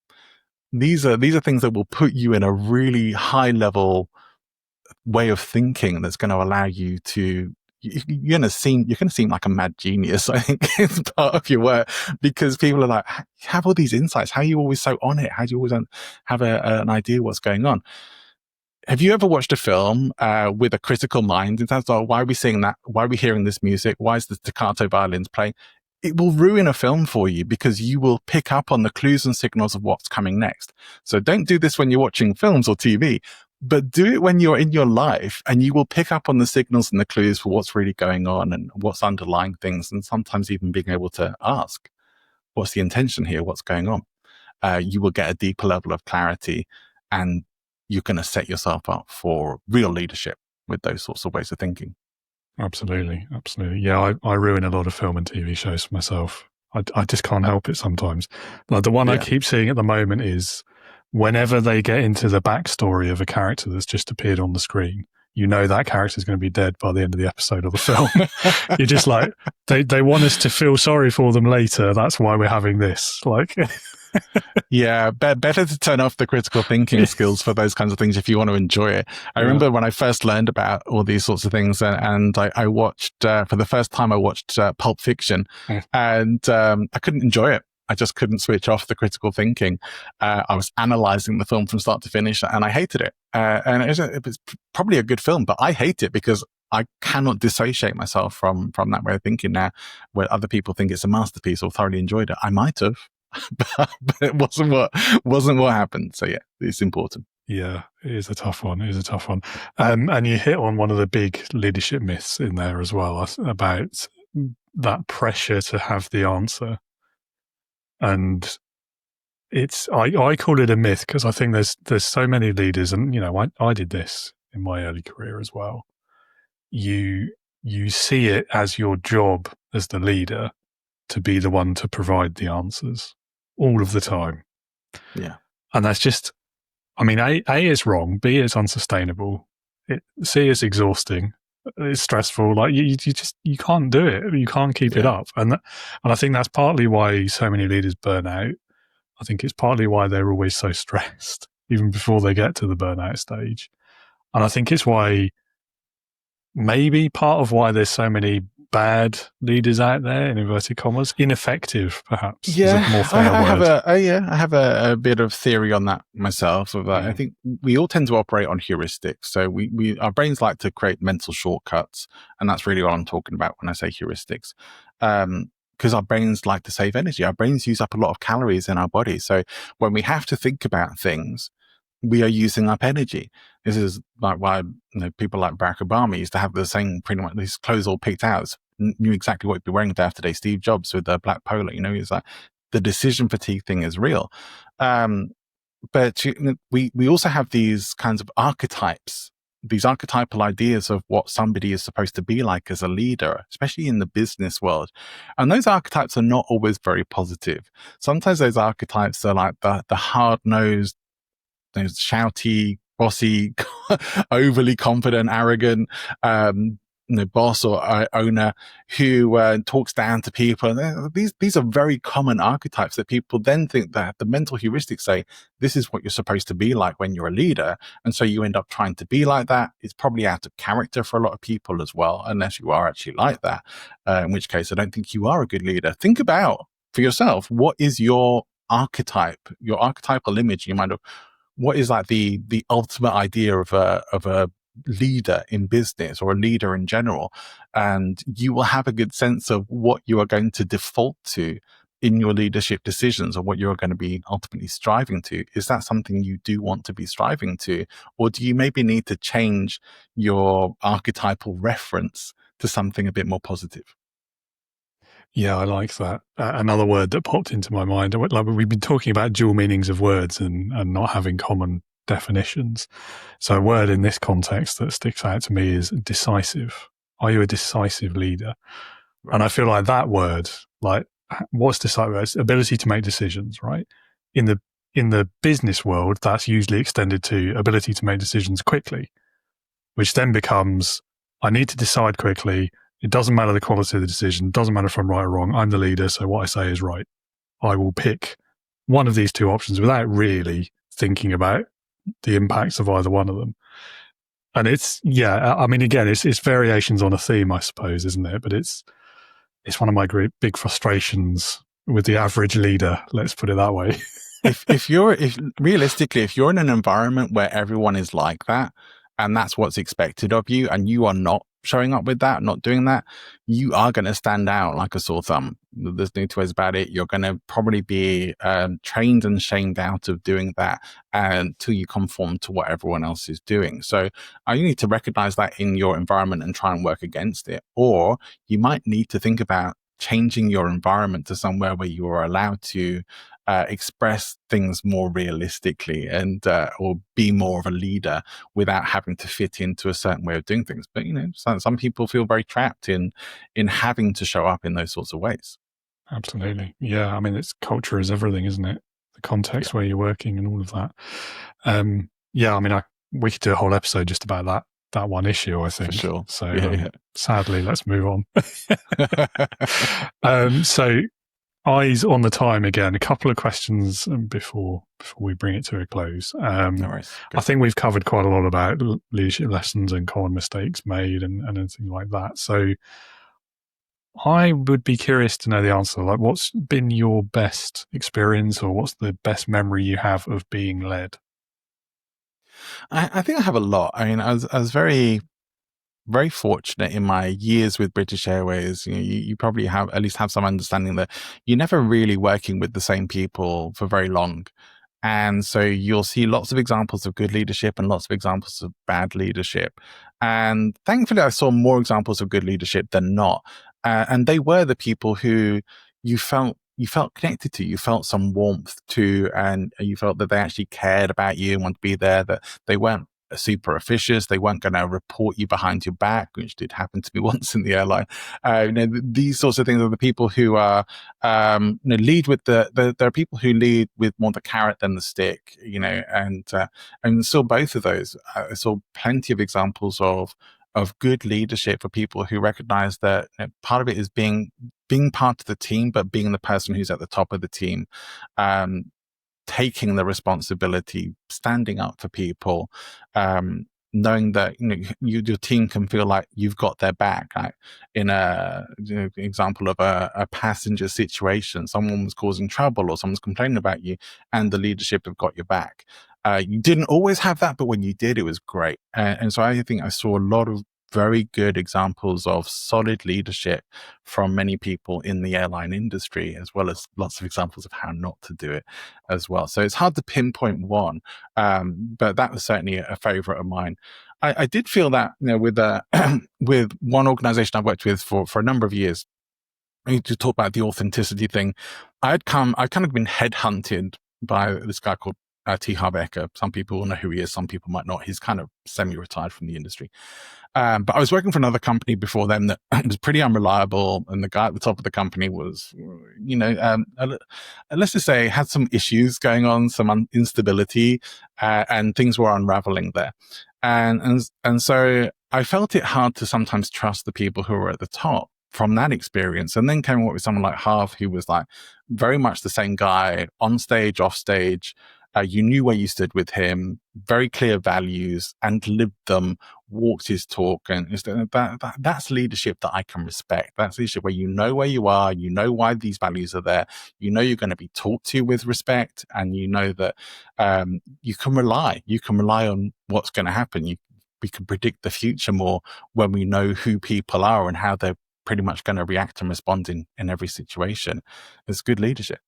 These are things that will put you in a really high level way of thinking that's going to allow you to, you're going to seem like a mad genius, I think, is part of your work, because people are like, you have all these insights. How are you always so on it? How do you always have an idea what's going on? Have you ever watched a film with a critical mind in terms of, why are we seeing that? Why are we hearing this music? Why is the staccato violins playing? It will ruin a film for you, because you will pick up on the clues and signals of what's coming next. So don't do this when you're watching films or TV, but do it when you're in your life, and you will pick up on the signals and the clues for what's really going on and what's underlying things. And sometimes even being able to ask, what's the intention here? What's going on? You will get a deeper level of clarity, and you're going to set yourself up for real leadership with those sorts of ways of thinking. Absolutely. Yeah, I ruin a lot of film and TV shows for myself. I just can't help it sometimes. Like the one I keep seeing at the moment is whenever they get into the backstory of a character that's just appeared on the screen, you know that character is going to be dead by the end of the episode of the film. You're just like, they want us to feel sorry for them later. That's why we're having this. Like... Yeah, better to turn off the critical thinking skills for those kinds of things if you want to enjoy it. I remember when I first learned about all these sorts of things, and I watched, for the first time, I watched Pulp Fiction, and I couldn't enjoy it. I just couldn't switch off the critical thinking. I was analyzing the film from start to finish, and I hated it. And it was probably a good film, but I hate it because I cannot dissociate myself from that way of thinking now, where other people think it's a masterpiece or thoroughly enjoyed it. I might have. but it wasn't what happened. So yeah, it's important. Yeah, it is a tough one. And you hit on one of the big leadership myths in there as well, about that pressure to have the answer. And I call it a myth, because I think there's so many leaders, and I did this in my early career as well. You see it as your job as the leader to be the one to provide the answers all of the time. Yeah. And that's just, A is wrong, B is unsustainable, C is exhausting, it's stressful. Like you can't do it. You can't keep it up. And I think that's partly why so many leaders burn out. I think it's partly why they're always so stressed, even before they get to the burnout stage. And I think it's why, maybe part of why there's so many bad leaders out there, in inverted commas, ineffective, perhaps. Yeah, is a more fair word. I have a bit of theory on that myself. I think we all tend to operate on heuristics. So our brains like to create mental shortcuts, and that's really what I'm talking about when I say heuristics. Because our brains like to save energy. Our brains use up a lot of calories in our body. So when we have to think about things, we are using up energy. This is like why people like Barack Obama used to have the same, pretty much, his clothes all picked out, knew exactly what he'd be wearing day after day. Steve Jobs with the black polo, he's like, the decision fatigue thing is real. But we also have these kinds of archetypes, these archetypal ideas of what somebody is supposed to be like as a leader, especially in the business world. And those archetypes are not always very positive. Sometimes those archetypes are like the hard-nosed, those shouty, bossy, overly confident, arrogant boss or owner who talks down to people. These are very common archetypes that people then think that the mental heuristics say, this is what you're supposed to be like when you're a leader. And so you end up trying to be like that. It's probably out of character for a lot of people as well, unless you are actually like that, in which case I don't think you are a good leader. Think about for yourself, what is your archetype, your archetypal image in your mind of what is like the ultimate idea of a leader in business or a leader in general, and you will have a good sense of what you are going to default to in your leadership decisions, or what you're going to be ultimately striving to. Is that something you do want to be striving to, or do you maybe need to change your archetypal reference to something a bit more positive? Yeah, I like that. Another word that popped into my mind, like we've been talking about dual meanings of words and not having common definitions. So a word in this context that sticks out to me is decisive. Are you a decisive leader? Right. And I feel like that word, like what's decisive? It's ability to make decisions, right? In the business world, that's usually extended to ability to make decisions quickly, which then becomes, I need to decide quickly. It doesn't matter the quality of the decision. It doesn't matter if I'm right or wrong. I'm the leader, so what I say is right. I will pick one of these two options without really thinking about the impacts of either one of them. And it's, I mean, again, it's variations on a theme, I suppose, isn't it? But it's one of my great big frustrations with the average leader. Let's put it that way. if realistically, if you're in an environment where everyone is like that, and that's what's expected of you, and you are not showing up with that, not doing that, you are going to stand out like a sore thumb. There's no two ways about it. You're going to probably be trained and shamed out of doing that until you conform to what everyone else is doing. So you need to recognize that in your environment and try and work against it. Or you might need to think about changing your environment to somewhere where you are allowed to express things more realistically and or be more of a leader without having to fit into a certain way of doing things. But some people feel very trapped in having to show up in those sorts of ways. Absolutely, yeah. I mean, it's culture is everything, isn't it? The context where you're working and all of that. I mean, we could do a whole episode just about that one issue, I think. For sure. So sadly, let's move on. So eyes on the time again. A couple of questions before we bring it to a close. No worries. I think we've covered quite a lot about leadership lessons and common mistakes made and anything like that. So I would be curious to know the answer. Like, what's been your best experience, or what's the best memory you have of being led? I think I have a lot. I mean, I was very, very fortunate in my years with British Airways. You probably have some understanding that you're never really working with the same people for very long. And so you'll see lots of examples of good leadership and lots of examples of bad leadership. And thankfully, I saw more examples of good leadership than not. And they were the people who you felt connected to, you felt some warmth to, and you felt that they actually cared about you and wanted to be there, that they weren't super officious. They weren't going to report you behind your back, which did happen to me once in the airline. These sorts of things are the people who are, lead with there are people who lead with more the carrot than the stick, and saw both of those. I saw plenty of examples of good leadership for people who recognize that part of it is being part of the team, but being the person who's at the top of the team, taking the responsibility, standing up for people, knowing that your team can feel like you've got their back. Like in a example of a passenger situation, someone was causing trouble or someone's complaining about you, and the leadership have got your back. You didn't always have that, but when you did, it was great. And so I think I saw a lot of very good examples of solid leadership from many people in the airline industry, as well as lots of examples of how not to do it as well. So it's hard to pinpoint one, but that was certainly a favorite of mine. I did feel that, with with one organization I've worked with for a number of years, to talk about the authenticity thing, I'd kind of been headhunted by this guy called T. Harv Eker. Some people will know who he is, some people might not. He's kind of semi-retired from the industry. But I was working for another company before them that was pretty unreliable, and the guy at the top of the company was, let's just say, had some issues going on, some instability, and things were unraveling there. And so I felt it hard to sometimes trust the people who were at the top from that experience. And then came up with someone like Harv, who was like very much the same guy on stage, off stage. You knew where you stood with him, very clear values, and lived them, walked his talk. And that's leadership that I can respect. That's leadership where you know where you are, you know why these values are there, you know you're going to be talked to with respect, and you know that you can rely on what's going to happen. We can predict the future more when we know who people are and how they're pretty much going to react and respond in every situation. It's good leadership.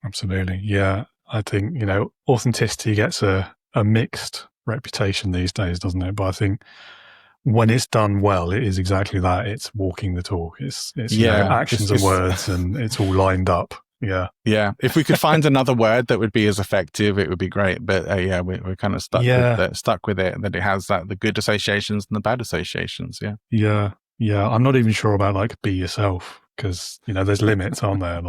Absolutely. Yeah. I think, authenticity gets a mixed reputation these days, doesn't it? But I think when it's done well, it is exactly that. It's walking the talk. It's actions and words, and it's all lined up. Yeah. Yeah. If we could find another word that would be as effective, it would be great. But we're kind of stuck with it, that it has the good associations and the bad associations. Yeah. Yeah. Yeah. I'm not even sure about be yourself, because, there's limits, aren't there?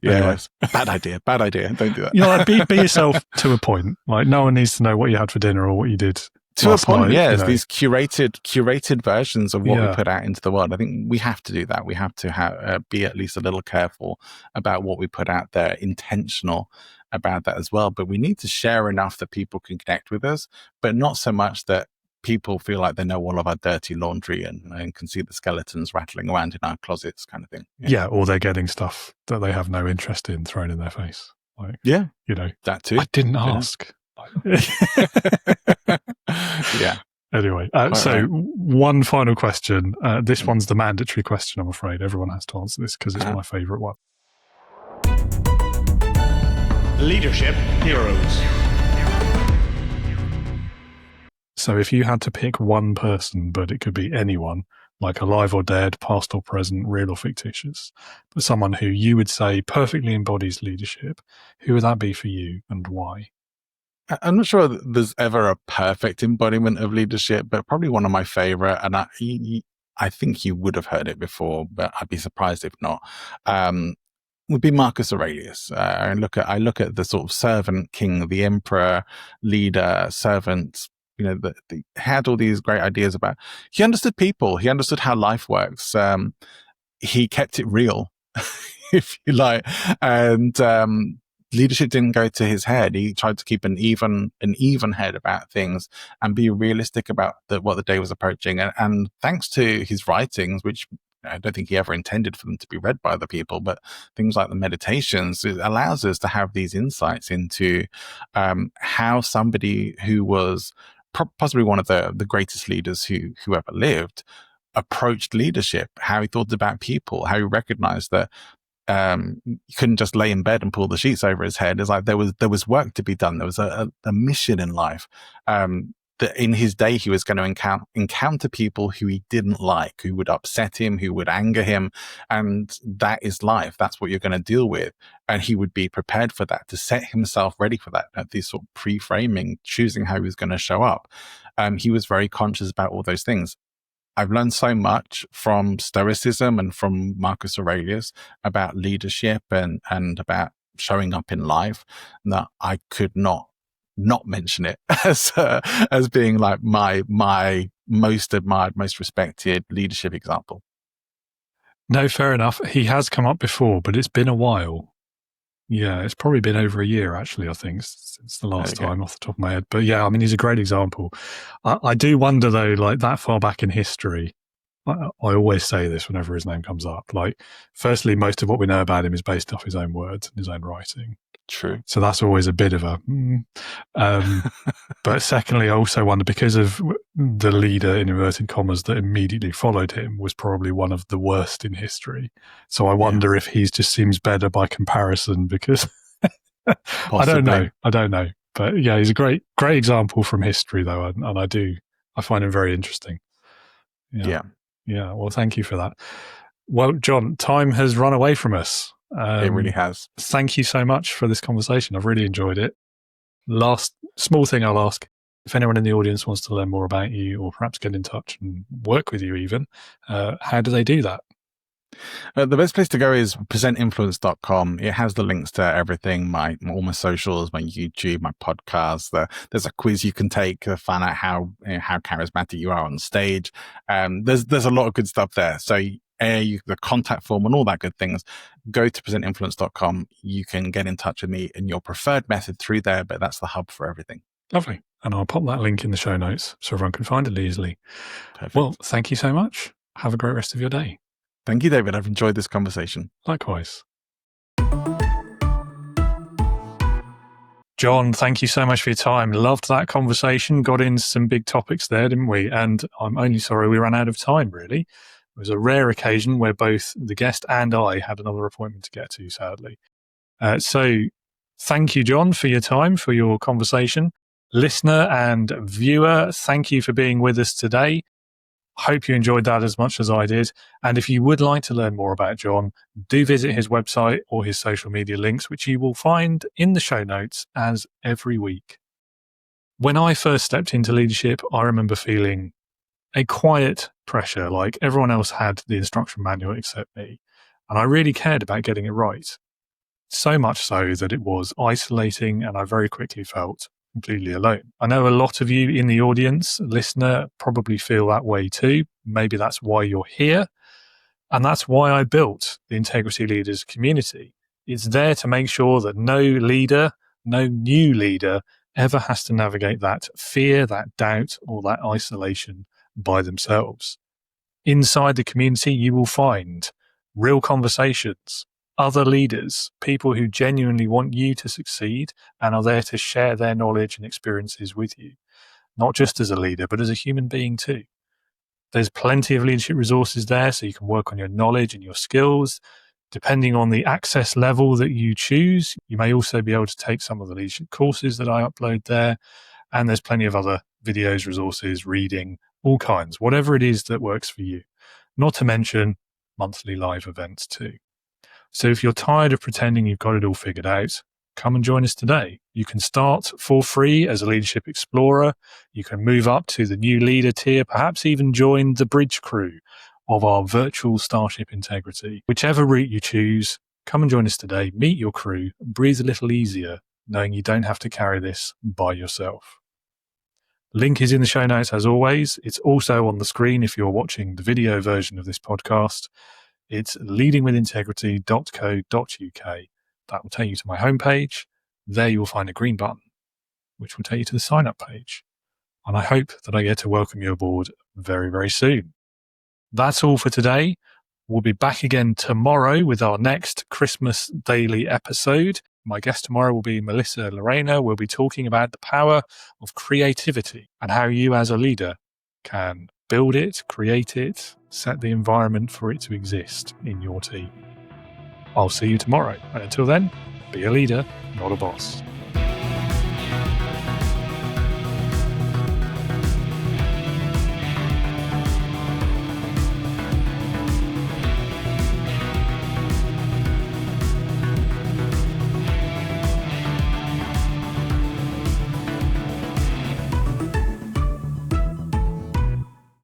Anyways. Bad idea. Don't do that. Be yourself to a point. No one needs to know what you had for dinner or what you did To a point, night, yes, these curated versions of what we put out into the world. I think we have to do that. We have to be at least a little careful about what we put out there, intentional about that as well. But we need to share enough that people can connect with us, but not so much that people feel like they know all of our dirty laundry and can see the skeletons rattling around in our closets, kind of thing. Yeah, or they're getting stuff that they have no interest in thrown in their face. Like, that too. I didn't ask. Yeah. Anyway, one final question. This one's the mandatory question, I'm afraid. Everyone has to answer this because it's my favourite one. Leadership heroes. So if you had to pick one person, but it could be anyone, like alive or dead, past or present, real or fictitious, but someone who you would say perfectly embodies leadership, who would that be for you and why? I'm not sure there's ever a perfect embodiment of leadership, but probably one of my favorite, and I think you would have heard it before, but I'd be surprised if not, would be Marcus Aurelius. I look at the sort of servant king, the emperor, leader, servant, that had all these great ideas about. He understood people. He understood how life works. He kept it real, if you like, and leadership didn't go to his head. He tried to keep an even head about things and be realistic about what the day was approaching. And thanks to his writings, which I don't think he ever intended for them to be read by other people, but things like the meditations, it allows us to have these insights into how somebody who was possibly one of the greatest leaders who ever lived approached leadership, how he thought about people, how he recognized that you couldn't just lay in bed and pull the sheets over his head. It's like there was work to be done. There was a mission in life. That in his day he was going to encounter people who he didn't like, who would upset him, who would anger him, and that is life. That's what you're going to deal with, and he would be prepared for that, to set himself ready for that. This sort of pre-framing, choosing how he was going to show up. He was very conscious about all those things. I've learned so much from Stoicism and from Marcus Aurelius about leadership and about showing up in life that I could not mention it as being like my most admired, most respected leadership example. No, fair enough. He has come up before, but it's been a while. Yeah, it's probably been over a year, actually, I think, since the last time off the top of my head. But yeah, I mean, he's a great example. I do wonder, though, like that far back in history, I always say this whenever his name comes up. Like, firstly, most of what we know about him is based off his own words and his own writing. True. So that's always a bit of a but secondly, I also wonder, because of the leader, in inverted commas, that immediately followed him was probably one of the worst in history. So I wonder if he just seems better by comparison, because I don't know. But yeah, he's a great example from history, though, and I find him very interesting. Yeah. Well, thank you for that. Well, John, time has run away from us. It really has. Thank you so much for this conversation. I've really enjoyed it. Last small thing I'll ask, if anyone in the audience wants to learn more about you or perhaps get in touch and work with you even, how do they do that? The best place to go is presentinfluence.com. It has the links to everything, all my socials, my YouTube, my podcast. There's a quiz you can take to find out how charismatic you are on stage. There's a lot of good stuff there. So the contact form and all that good things, go to presentinfluence.com. You can get in touch with me in your preferred method through there, but that's the hub for everything. Lovely. And I'll pop that link in the show notes so everyone can find it easily. Perfect. Well, thank you so much. Have a great rest of your day. Thank you, David. I've enjoyed this conversation. Likewise. John, thank you so much for your time. Loved that conversation. Got in some big topics there, didn't we? And I'm only sorry we ran out of time, really. It was a rare occasion where both the guest and I had another appointment to get to, sadly. So thank you, John, for your time, for your conversation. Listener and viewer, thank you for being with us today. Hope you enjoyed that as much as I did. And if you would like to learn more about John, do visit his website or his social media links, which you will find in the show notes as every week. When I first stepped into leadership, I remember feeling a quiet pressure, like everyone else had the instruction manual except me. And I really cared about getting it right. So much so that it was isolating, and I very quickly felt completely alone. I know a lot of you in the audience, listener, probably feel that way too. Maybe that's why you're here. And that's why I built the Integrity Leaders community. It's there to make sure that no leader, no new leader ever has to navigate that fear, that doubt, or that isolation by themselves. Inside the community, you will find real conversations, other leaders, people who genuinely want you to succeed and are there to share their knowledge and experiences with you, not just as a leader, but as a human being too. There's plenty of leadership resources there, so you can work on your knowledge and your skills. Depending on the access level that you choose, you may also be able to take some of the leadership courses that I upload there. And there's plenty of other videos, resources, reading, all kinds, whatever it is that works for you. Not to mention monthly live events too. So if you're tired of pretending you've got it all figured out, come and join us today. You can start for free as a leadership explorer. You can move up to the new leader tier, perhaps even join the bridge crew of our virtual Starship Integrity. Whichever route you choose, come and join us today, meet your crew, breathe a little easier, knowing you don't have to carry this by yourself. Link is in the show notes as always. It's also on the screen if you're watching the video version of this podcast. It's leadingwithintegrity.co.uk. That will take you to my homepage. There you will find a green button, which will take you to the sign up page. And I hope that I get to welcome you aboard very, very soon. That's all for today. We'll be back again tomorrow with our next Christmas daily episode. My guest tomorrow will be Melissa Lorena. We'll be talking about the power of creativity and how you as a leader can build it, create it, set the environment for it to exist in your team. I'll see you tomorrow. And until then, be a leader, not a boss.